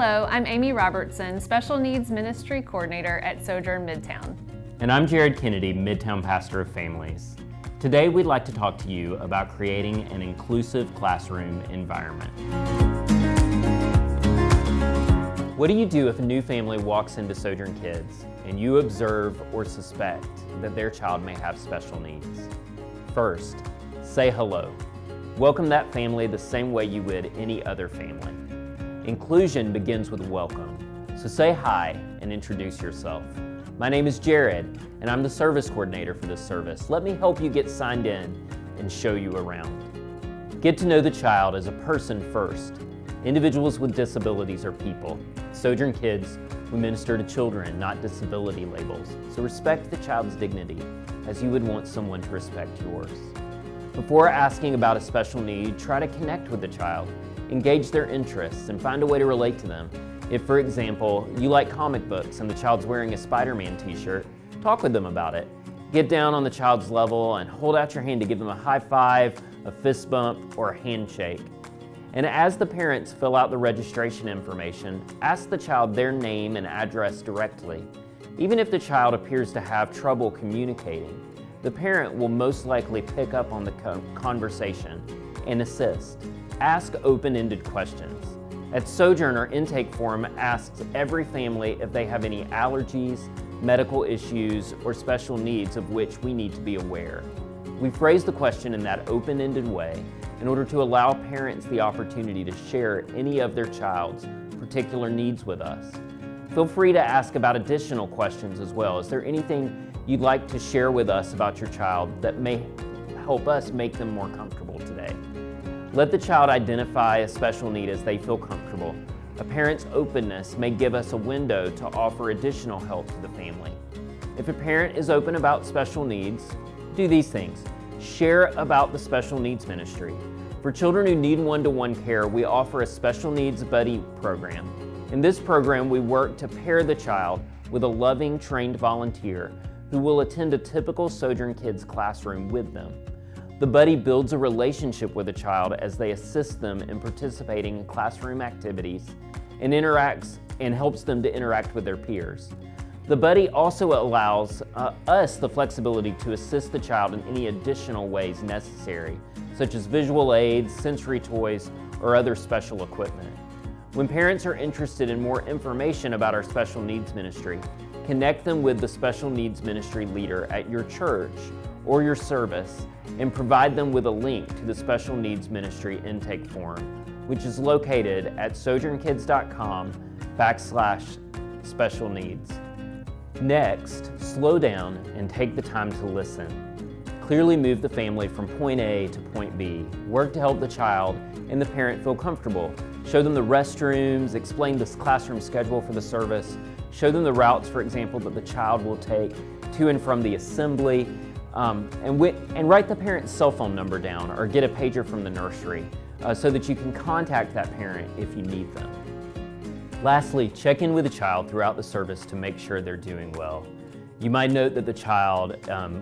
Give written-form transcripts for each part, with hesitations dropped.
Hello, I'm Amy Robertson, Special Needs Ministry Coordinator at Sojourn Midtown. And I'm Jared Kennedy, Midtown Pastor of Families. Today we'd like to talk to you about creating an inclusive classroom environment. What do you do if a new family walks into Sojourn Kids and you observe or suspect that their child may have special needs? First, say hello. Welcome that family the same way you would any other family. Inclusion begins with welcome, so say hi and introduce yourself. My name is Jared, and I'm the service coordinator for this service. Let me help you get signed in and show you around. Get to know the child as a person first. Individuals with disabilities are people. Sojourn Kids, we minister to children, not disability labels. So respect the child's dignity as you would want someone to respect yours. Before asking about a special need, try to connect with the child, engage their interests, and find a way to relate to them. If, for example, you like comic books and the child's wearing a Spider-Man t-shirt, talk with them about it. Get down on the child's level and hold out your hand to give them a high five, a fist bump, or a handshake. And as the parents fill out the registration information, ask the child their name and address directly. Even if the child appears to have trouble communicating, the parent will most likely pick up on the conversation and assist. Ask open-ended questions. At Sojourn, our intake form asks every family if they have any allergies, medical issues, or special needs of which we need to be aware. We phrase the question in that open-ended way in order to allow parents the opportunity to share any of their child's particular needs with us. Feel free to ask about additional questions as well. Is there anything you'd like to share with us about your child that may help us make them more comfortable today? Let the child identify a special need as they feel comfortable. A parent's openness may give us a window to offer additional help to the family. If a parent is open about special needs, do these things. Share about the special needs ministry. For children who need one-to-one care, we offer a special needs buddy program. In this program, we work to pair the child with a loving, trained volunteer who will attend a typical Sojourn Kids classroom with them. The buddy builds a relationship with a child as they assist them in participating in classroom activities and interacts and helps them to interact with their peers. The buddy also allows us the flexibility to assist the child in any additional ways necessary, such as visual aids, sensory toys, or other special equipment. When parents are interested in more information about our special needs ministry, connect them with the special needs ministry leader at your church or your service and provide them with a link to the special needs ministry intake form, which is located at sojournkids.com/special needs. Next, slow down and take the time to listen. Clearly move the family from point A to point B. Work to help the child and the parent feel comfortable. Show them the restrooms, explain this classroom schedule for the service, show them the routes, for example, that the child will take to and from the assembly, and write the parent's cell phone number down or get a pager from the nursery so that you can contact that parent if you need them. Lastly, check in with the child throughout the service to make sure they're doing well. You might note that the child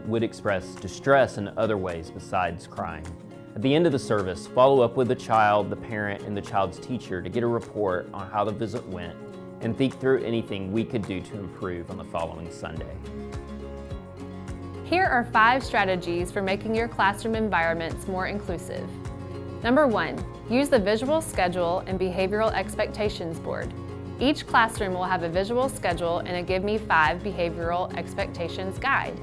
would express distress in other ways besides crying. At the end of the service, follow up with the child, the parent, and the child's teacher to get a report on how the visit went and think through anything we could do to improve on the following Sunday. Here are 5 strategies for making your classroom environments more inclusive. Number 1, use the visual schedule and behavioral expectations board. Each classroom will have a visual schedule and a Give Me 5 behavioral expectations guide.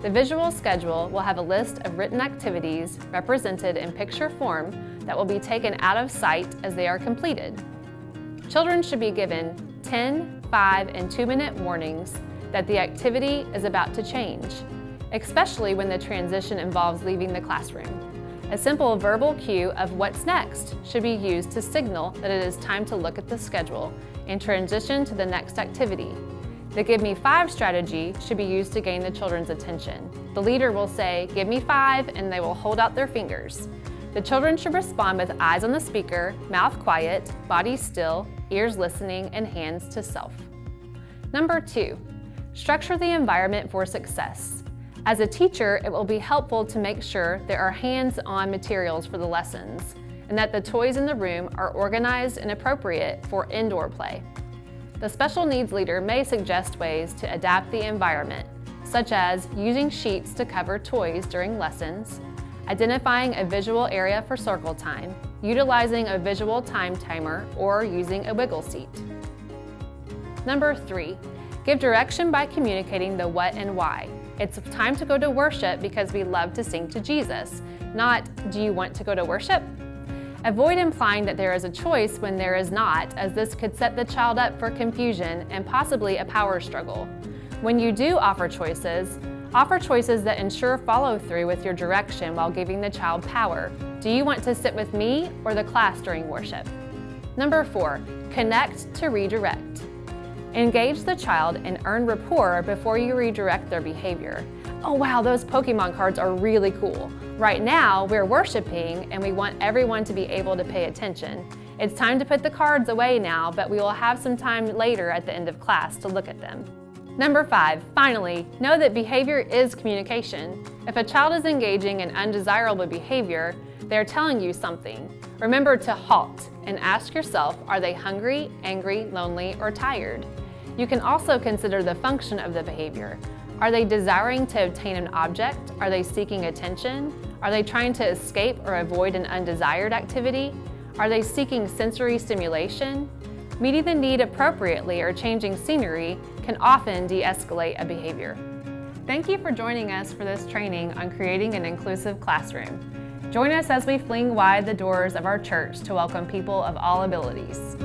The visual schedule will have a list of written activities represented in picture form that will be taken out of sight as they are completed. Children should be given 10, 5, and 2-minute warnings that the activity is about to change, especially when the transition involves leaving the classroom. A simple verbal cue of what's next should be used to signal that it is time to look at the schedule and transition to the next activity. The Give Me 5 strategy should be used to gain the children's attention. The leader will say, "Give me 5," and they will hold out their fingers. The children should respond with eyes on the speaker, mouth quiet, body still, ears listening, and hands to self. Number 2, structure the environment for success. As a teacher, it will be helpful to make sure there are hands-on materials for the lessons. and that the toys in the room are organized and appropriate for indoor play. The special needs leader may suggest ways to adapt the environment, such as using sheets to cover toys during lessons, identifying a visual area for circle time, utilizing a visual time timer, or using a wiggle seat. Number 3, give direction by communicating the what and why. It's time to go to worship because we love to sing to Jesus, not do you want to go to worship? Avoid implying that there is a choice when there is not, as this could set the child up for confusion and possibly a power struggle. When you do offer choices that ensure follow-through with your direction while giving the child power. Do you want to sit with me or the class during worship? Number 4, connect to redirect. Engage the child and earn rapport before you redirect their behavior. Oh wow, those Pokemon cards are really cool. Right now, we're worshiping and we want everyone to be able to pay attention. It's time to put the cards away now, but we will have some time later at the end of class to look at them. Number 5, finally, know that behavior is communication. If a child is engaging in undesirable behavior, they're telling you something. Remember to halt and ask yourself, are they hungry, angry, lonely, or tired? You can also consider the function of the behavior. Are they desiring to obtain an object? Are they seeking attention? Are they trying to escape or avoid an undesired activity? Are they seeking sensory stimulation? Meeting the need appropriately or changing scenery can often de-escalate a behavior. Thank you for joining us for this training on creating an inclusive classroom. Join us as we fling wide the doors of our church to welcome people of all abilities.